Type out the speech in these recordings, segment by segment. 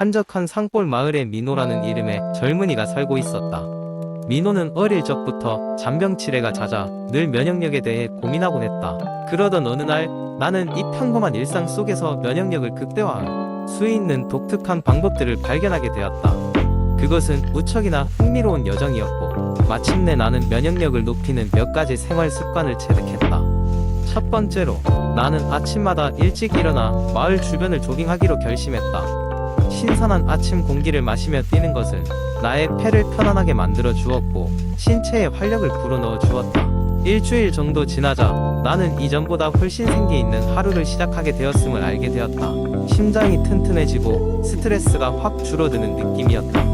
한적한 산골 마을에 민호라는 이름의 젊은이가 살고 있었다. 민호는 어릴 적부터 잔병치레가 잦아 늘 면역력에 대해 고민하곤 했다. 그러던 어느 날 나는 이 평범한 일상 속에서 면역력을 극대화할 수 있는 독특한 방법들을 발견하게 되었다. 그것은 무척이나 흥미로운 여정이었고 마침내 나는 면역력을 높이는 몇 가지 생활 습관을 체득했다. 첫 번째로 나는 아침마다 일찍 일어나 마을 주변을 조깅하기로 결심했다. 신선한 아침 공기를 마시며 뛰는 것은 나의 폐를 편안하게 만들어 주었고 신체에 활력을 불어넣어 주었다. 일주일 정도 지나자 나는 이전보다 훨씬 생기 있는 하루를 시작하게 되었음을 알게 되었다. 심장이 튼튼해지고 스트레스가 확 줄어드는 느낌이었다.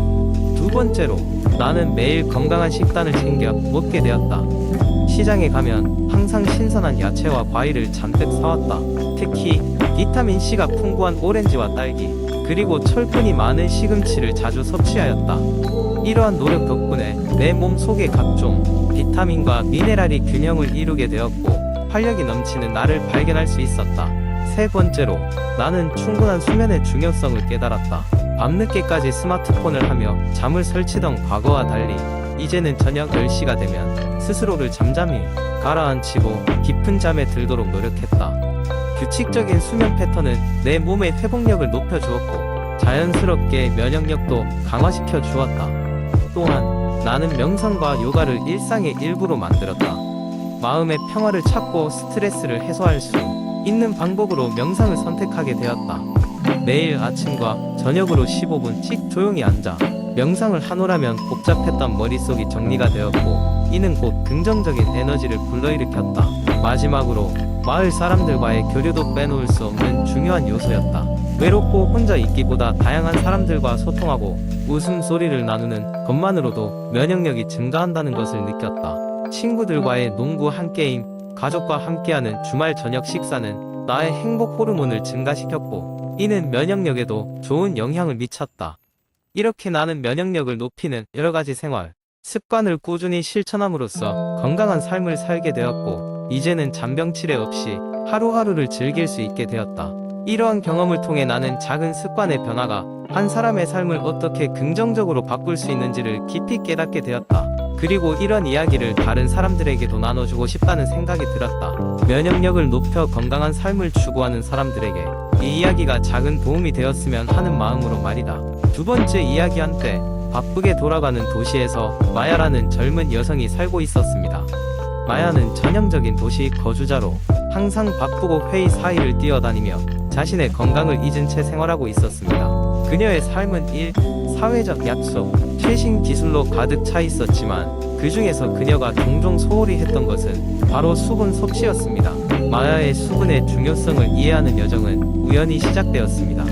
두 번째로 나는 매일 건강한 식단을 챙겨 먹게 되었다. 시장에 가면 항상 신선한 야채와 과일을 잔뜩 사왔다. 특히 비타민C가 풍부한 오렌지와 딸기, 그리고 철분이 많은 시금치를 자주 섭취하였다. 이러한 노력 덕분에 내 몸 속의 각종 비타민과 미네랄이 균형을 이루게 되었고 활력이 넘치는 나를 발견할 수 있었다. 세 번째로 나는 충분한 수면의 중요성을 깨달았다. 밤늦게까지 스마트폰을 하며 잠을 설치던 과거와 달리 이제는 저녁 10시가 되면 스스로를 잠잠히 가라앉히고 깊은 잠에 들도록 노력했다. 규칙적인 수면 패턴은 내 몸의 회복력을 높여주었고 자연스럽게 면역력도 강화시켜 주었다. 또한 나는 명상과 요가를 일상의 일부로 만들었다. 마음의 평화를 찾고 스트레스를 해소할 수 있는 방법으로 명상을 선택하게 되었다. 매일 아침과 저녁으로 15분씩 조용히 앉아 명상을 하노라면 복잡했던 머릿속이 정리가 되었고 이는 곧 긍정적인 에너지를 불러일으켰다. 마지막으로 마을 사람들과의 교류도 빼놓을 수 없는 중요한 요소였다. 외롭고 혼자 있기보다 다양한 사람들과 소통하고 웃음소리를 나누는 것만으로도 면역력이 증가한다는 것을 느꼈다. 친구들과의 농구 한 게임, 가족과 함께하는 주말 저녁 식사는 나의 행복 호르몬을 증가시켰고 이는 면역력에도 좋은 영향을 미쳤다. 이렇게 나는 면역력을 높이는 여러가지 생활 습관을 꾸준히 실천함으로써 건강한 삶을 살게 되었고 이제는 잔병치레 없이 하루하루를 즐길 수 있게 되었다. 이러한 경험을 통해 나는 작은 습관의 변화가 한 사람의 삶을 어떻게 긍정적으로 바꿀 수 있는지를 깊이 깨닫게 되었다. 그리고 이런 이야기를 다른 사람들에게도 나눠주고 싶다는 생각이 들었다. 면역력을 높여 건강한 삶을 추구하는 사람들에게 이 이야기가 작은 도움이 되었으면 하는 마음으로 말이다. 두 번째 이야기 한때 바쁘게 돌아가는 도시에서 마야라는 젊은 여성이 살고 있었습니다. 마야는 전형적인 도시 거주자로 항상 바쁘고 회의 사이를 뛰어다니며 자신의 건강을 잊은 채 생활하고 있었습니다. 그녀의 삶은 일, 사회적 약속, 최신 기술로 가득 차 있었지만 그 중에서 그녀가 종종 소홀히 했던 것은 바로 수분 섭취였습니다. 마야의 수분의 중요성을 이해하는 여정은 우연히 시작되었습니다.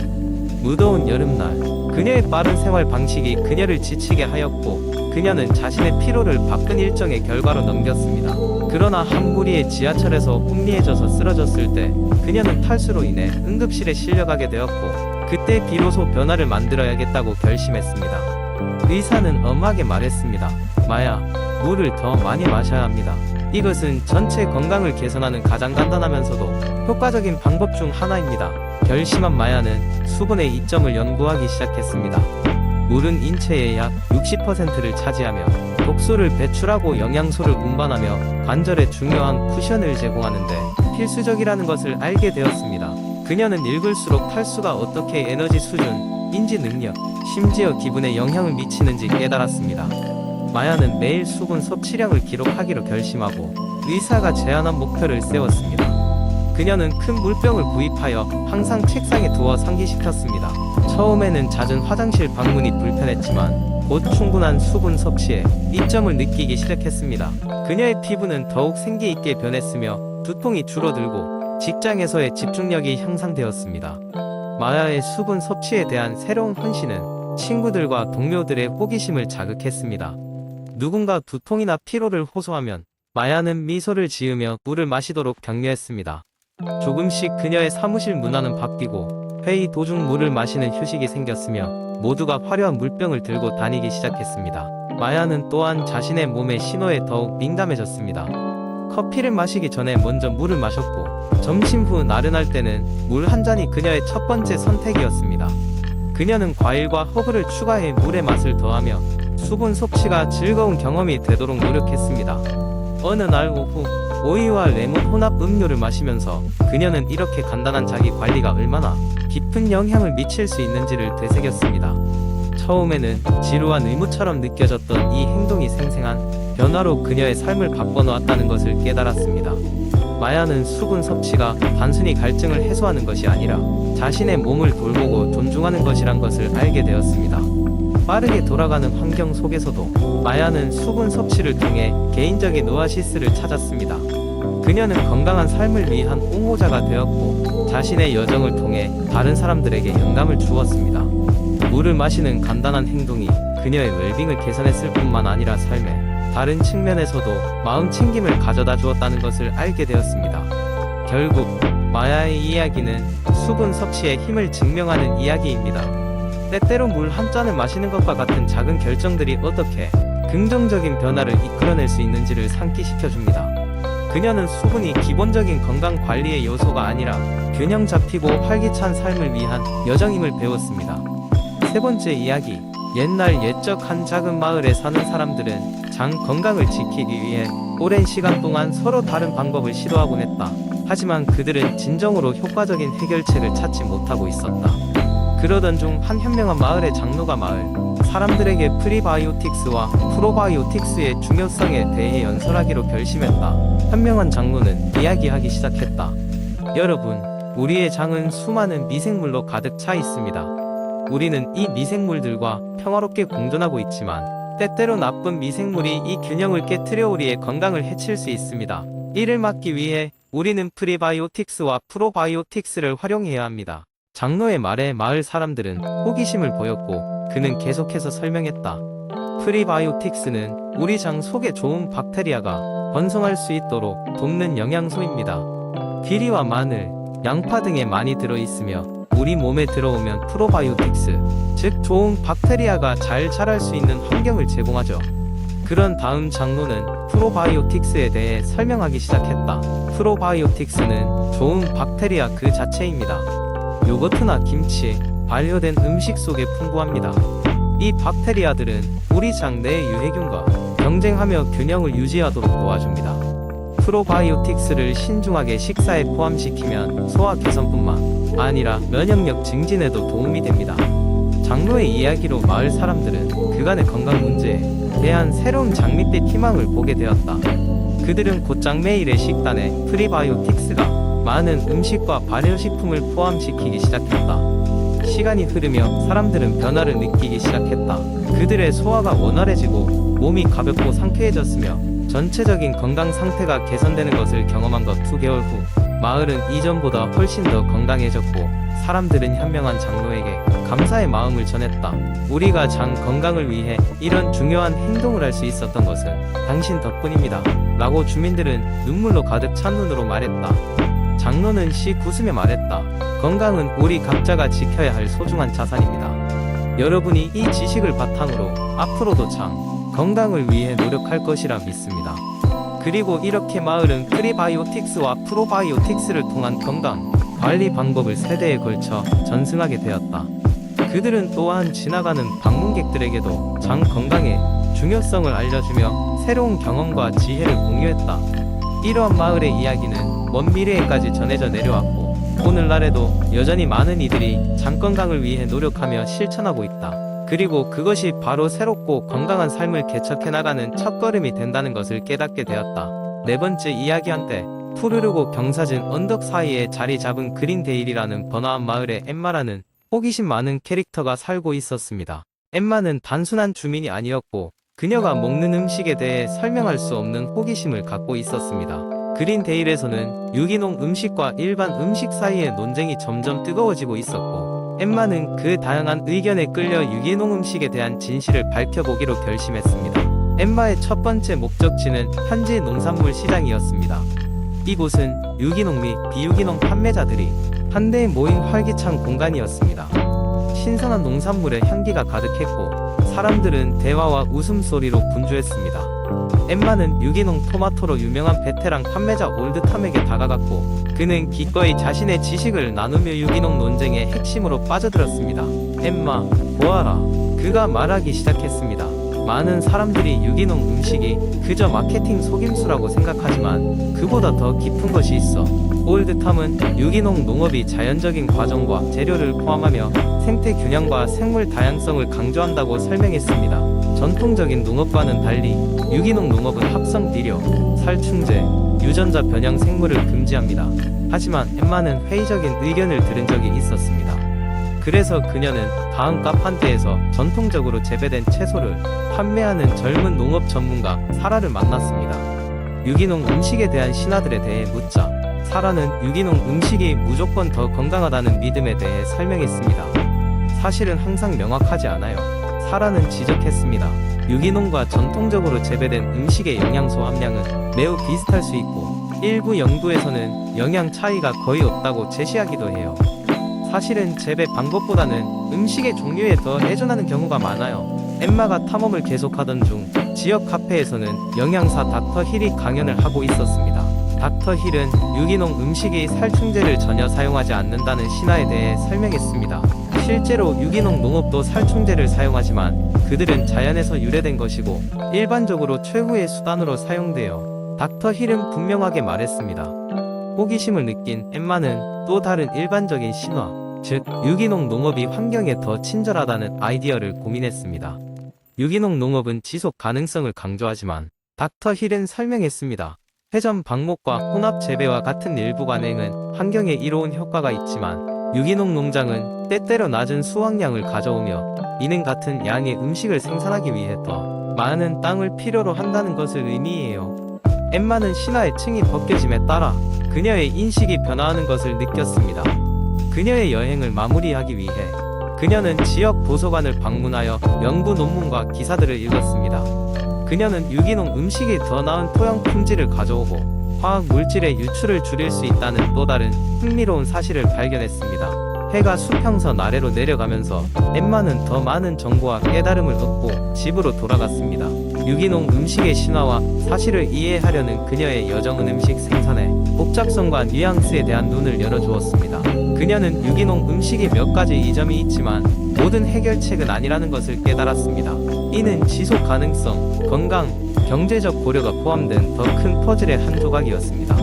무더운 여름날, 그녀의 빠른 생활 방식이 그녀를 지치게 하였고 그녀는 자신의 피로를 바쁜 일정의 결과로 넘겼습니다. 그러나 한 무리의 지하철에서 혼미해져서 쓰러졌을 때 그녀는 탈수로 인해 응급실에 실려가게 되었고 그때 비로소 변화를 만들어야겠다고 결심했습니다. 의사는 엄하게 말했습니다. 마야, 물을 더 많이 마셔야 합니다. 이것은 전체 건강을 개선하는 가장 간단하면서도 효과적인 방법 중 하나입니다. 결심한 마야는 수분의 이점을 연구하기 시작했습니다. 물은 인체의 약 60%를 차지하며 독소를 배출하고 영양소를 운반하며 관절에 중요한 쿠션을 제공하는데 필수적이라는 것을 알게 되었습니다. 그녀는 읽을수록 탈수가 어떻게 에너지 수준, 인지 능력, 심지어 기분에 영향을 미치는지 깨달았습니다. 마야는 매일 수분 섭취량을 기록하기로 결심하고 의사가 제안한 목표를 세웠습니다. 그녀는 큰 물병을 구입하여 항상 책상에 두어 상기시켰습니다. 처음에는 잦은 화장실 방문이 불편했지만 곧 충분한 수분 섭취에 이점을 느끼기 시작했습니다. 그녀의 피부는 더욱 생기있게 변했으며 두통이 줄어들고 직장에서의 집중력이 향상되었습니다. 마야의 수분 섭취에 대한 새로운 헌신은 친구들과 동료들의 호기심을 자극했습니다. 누군가 두통이나 피로를 호소하면 마야는 미소를 지으며 물을 마시도록 격려했습니다. 조금씩 그녀의 사무실 문화는 바뀌고 회의 도중 물을 마시는 휴식이 생겼으며 모두가 화려한 물병을 들고 다니기 시작했습니다. 마야는 또한 자신의 몸의 신호에 더욱 민감해졌습니다. 커피를 마시기 전에 먼저 물을 마셨고 점심 후 나른할 때는 물 한 잔이 그녀의 첫 번째 선택이었습니다. 그녀는 과일과 허브를 추가해 물의 맛을 더하며 수분 섭취가 즐거운 경험이 되도록 노력했습니다. 어느 날 오후 오이와 레몬 혼합 음료를 마시면서 그녀는 이렇게 간단한 자기 관리가 얼마나 깊은 영향을 미칠 수 있는지를 되새겼습니다. 처음에는 지루한 의무처럼 느껴졌던 이 행동이 생생한 변화로 그녀의 삶을 바꿔놓았다는 것을 깨달았습니다. 마야는 수분 섭취가 단순히 갈증을 해소하는 것이 아니라 자신의 몸을 돌보고 존중하는 것이란 것을 알게 되었습니다. 빠르게 돌아가는 환경 속에서도 마야는 수분 섭취를 통해 개인적인 오아시스를 찾았습니다. 그녀는 건강한 삶을 위한 옹호자가 되었고 자신의 여정을 통해 다른 사람들에게 영감을 주었습니다. 물을 마시는 간단한 행동이 그녀의 웰빙을 개선했을 뿐만 아니라 삶의 다른 측면에서도 마음 챙김을 가져다 주었다는 것을 알게 되었습니다. 결국 마야의 이야기는 수분 섭취의 힘을 증명하는 이야기입니다. 때때로 물 한 잔을 마시는 것과 같은 작은 결정들이 어떻게 긍정적인 변화를 이끌어낼 수 있는지를 상기시켜줍니다. 그녀는 수분이 기본적인 건강 관리의 요소가 아니라 균형 잡히고 활기찬 삶을 위한 여정임을 배웠습니다. 세 번째 이야기. 옛날 옛적 한 작은 마을에 사는 사람들은 장 건강을 지키기 위해 오랜 시간 동안 서로 다른 방법을 시도하곤 했다. 하지만 그들은 진정으로 효과적인 해결책을 찾지 못하고 있었다. 그러던 중 한 현명한 마을의 장로가 마을 사람들에게 프리바이오틱스와 프로바이오틱스의 중요성에 대해 연설하기로 결심했다. 현명한 장로는 이야기하기 시작했다. 여러분, 우리의 장은 수많은 미생물로 가득 차 있습니다. 우리는 이 미생물들과 평화롭게 공존하고 있지만 때때로 나쁜 미생물이 이 균형을 깨트려 우리의 건강을 해칠 수 있습니다. 이를 막기 위해 우리는 프리바이오틱스와 프로바이오틱스를 활용해야 합니다. 장로의 말에 마을 사람들은 호기심을 보였고 그는 계속해서 설명했다. 프리바이오틱스는 우리 장 속에 좋은 박테리아가 번성할 수 있도록 돕는 영양소입니다. 귀리와 마늘, 양파 등에 많이 들어있으며 우리 몸에 들어오면 프로바이오틱스, 즉 좋은 박테리아가 잘 자랄 수 있는 환경을 제공하죠. 그런 다음 장로는 프로바이오틱스에 대해 설명하기 시작했다. 프로바이오틱스는 좋은 박테리아 그 자체입니다. 요거트나 김치, 발효된 음식 속에 풍부합니다. 이 박테리아들은 우리 장 내의 유해균과 경쟁하며 균형을 유지하도록 도와줍니다. 프로바이오틱스를 신중하게 식사에 포함시키면 소화 개선뿐만 아니라 면역력 증진에도 도움이 됩니다. 장로의 이야기로 마을 사람들은 그간의 건강 문제에 대한 새로운 장밋빛 희망을 보게 되었다. 그들은 곧장 매일의 식단에 프리바이오틱스가 많은 음식과 발효식품을 포함시키기 시작했다. 시간이 흐르며 사람들은 변화를 느끼기 시작했다. 그들의 소화가 원활해지고 몸이 가볍고 상쾌해졌으며 전체적인 건강 상태가 개선되는 것을 경험한 것 2개월 후 마을은 이전보다 훨씬 더 건강해졌고 사람들은 현명한 장로에게 감사의 마음을 전했다. 우리가 장 건강을 위해 이런 중요한 행동을 할 수 있었던 것은 당신 덕분입니다. 라고 주민들은 눈물로 가득 찬 눈으로 말했다. 장로는 웃으며 말했다. 건강은 우리 각자가 지켜야 할 소중한 자산입니다. 여러분이 이 지식을 바탕으로 앞으로도 장 건강을 위해 노력할 것이라 믿습니다. 그리고 이렇게 마을은 프리바이오틱스와 프로바이오틱스를 통한 건강 관리 방법을 세대에 걸쳐 전승하게 되었다. 그들은 또한 지나가는 방문객들에게도 장 건강의 중요성을 알려주며 새로운 경험과 지혜를 공유했다. 이러한 마을의 이야기는 먼 미래에까지 전해져 내려왔고 오늘날에도 여전히 많은 이들이 장 건강을 위해 노력하며 실천하고 있다. 그리고 그것이 바로 새롭고 건강한 삶을 개척해 나가는 첫걸음이 된다는 것을 깨닫게 되었다. 네 번째 이야기. 한때 푸르르고 경사진 언덕 사이에 자리 잡은 그린데일이라는 번화한 마을에 엠마라는 호기심 많은 캐릭터가 살고 있었습니다. 엠마는 단순한 주민이 아니었고 그녀가 먹는 음식에 대해 설명할 수 없는 호기심을 갖고 있었습니다. 그린데일에서는 유기농 음식과 일반 음식 사이의 논쟁이 점점 뜨거워지고 있었고 엠마는 그 다양한 의견에 끌려 유기농 음식에 대한 진실을 밝혀보기로 결심했습니다. 엠마의 첫 번째 목적지는 현지 농산물 시장이었습니다. 이곳은 유기농 및 비유기농 판매자들이 한데에 모인 활기찬 공간이었습니다. 신선한 농산물의 향기가 가득했고 사람들은 대화와 웃음소리로 분주했습니다. 엠마는 유기농 토마토로 유명한 베테랑 판매자 올드탐에게 다가갔고 그는 기꺼이 자신의 지식을 나누며 유기농 논쟁의 핵심으로 빠져들었습니다. 엠마, 보아라. 그가 말하기 시작했습니다. 많은 사람들이 유기농 음식이 그저 마케팅 속임수라고 생각하지만 그보다 더 깊은 것이 있어. 올드탐은 유기농 농업이 자연적인 과정과 재료를 포함하며 생태 균형과 생물 다양성을 강조한다고 설명했습니다. 전통적인 농업과는 달리 유기농 농업은 합성 비료, 살충제, 유전자 변형 생물을 금지합니다. 하지만 엠마는 회의적인 의견을 들은 적이 있었습니다. 그래서 그녀는 다음 카판테에서 전통적으로 재배된 채소를 판매하는 젊은 농업 전문가 사라를 만났습니다. 유기농 음식에 대한 신화들에 대해 묻자 사라는 유기농 음식이 무조건 더 건강하다는 믿음에 대해 설명했습니다. 사실은 항상 명확하지 않아요. 사라는 지적했습니다. 유기농과 전통적으로 재배된 음식의 영양소 함량은 매우 비슷할 수 있고 일부 연구에서는 영양 차이가 거의 없다고 제시하기도 해요. 사실은 재배 방법보다는 음식의 종류에 더 의존하는 경우가 많아요. 엠마가 탐험을 계속하던 중 지역 카페에서는 영양사 닥터 힐이 강연을 하고 있었습니다. 닥터 힐은 유기농 음식이 살충제를 전혀 사용하지 않는다는 신화에 대해 설명했습니다. 실제로 유기농 농업도 살충제를 사용하지만 그들은 자연에서 유래된 것이고 일반적으로 최후의 수단으로 사용돼요. 닥터 힐은 분명하게 말했습니다. 호기심을 느낀 엠마는 또 다른 일반적인 신화, 즉 유기농 농업이 환경에 더 친절하다는 아이디어를 고민했습니다. 유기농 농업은 지속 가능성을 강조하지만 닥터 힐은 설명했습니다. 회전 방목과 혼합 재배와 같은 일부 관행은 환경에 이로운 효과가 있지만 유기농 농장은 때때로 낮은 수확량을 가져오며 이는 같은 양의 음식을 생산하기 위해 더 많은 땅을 필요로 한다는 것을 의미해요. 엠마는 신화의 층이 벗겨짐에 따라 그녀의 인식이 변화하는 것을 느꼈습니다. 그녀의 여행을 마무리하기 위해 그녀는 지역 도서관을 방문하여 연구 논문과 기사들을 읽었습니다. 그녀는 유기농 음식이 더 나은 토양 품질을 가져오고 화학 물질의 유출을 줄일 수 있다는 또 다른 흥미로운 사실을 발견했습니다. 해가 수평선 아래로 내려가면서 엠마는 더 많은 정보와 깨달음을 얻고 집으로 돌아갔습니다. 유기농 음식의 신화와 사실을 이해하려는 그녀의 여정은 음식 생산의 복잡성과 뉘앙스에 대한 눈을 열어주었습니다. 그녀는 유기농 음식이 몇 가지 이점이 있지만 모든 해결책은 아니라는 것을 깨달았습니다. 이는 지속 가능성, 건강, 경제적 고려가 포함된 더 큰 퍼즐의 한 조각이었습니다.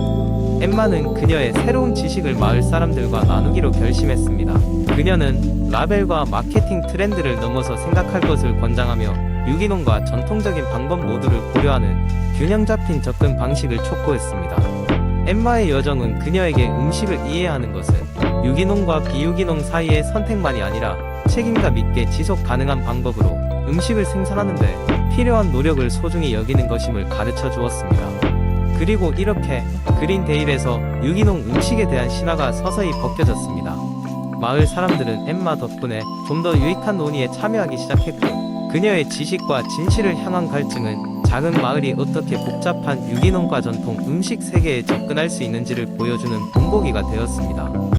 엠마는 그녀의 새로운 지식을 마을 사람들과 나누기로 결심했습니다. 그녀는 라벨과 마케팅 트렌드를 넘어서 생각할 것을 권장하며 유기농과 전통적인 방법 모두를 고려하는 균형 잡힌 접근 방식을 촉구했습니다. 엠마의 여정은 그녀에게 음식을 이해하는 것은 유기농과 비유기농 사이의 선택만이 아니라 책임감 있게 지속 가능한 방법으로 음식을 생산하는데 필요한 노력을 소중히 여기는 것임을 가르쳐 주었습니다. 그리고 이렇게 그린데일에서 유기농 음식에 대한 신화가 서서히 벗겨졌습니다. 마을 사람들은 엠마 덕분에 좀 더 유익한 논의에 참여하기 시작했고 그녀의 지식과 진실을 향한 갈증은 작은 마을이 어떻게 복잡한 유기농과 전통 음식 세계에 접근할 수 있는지를 보여주는 본보기가 되었습니다.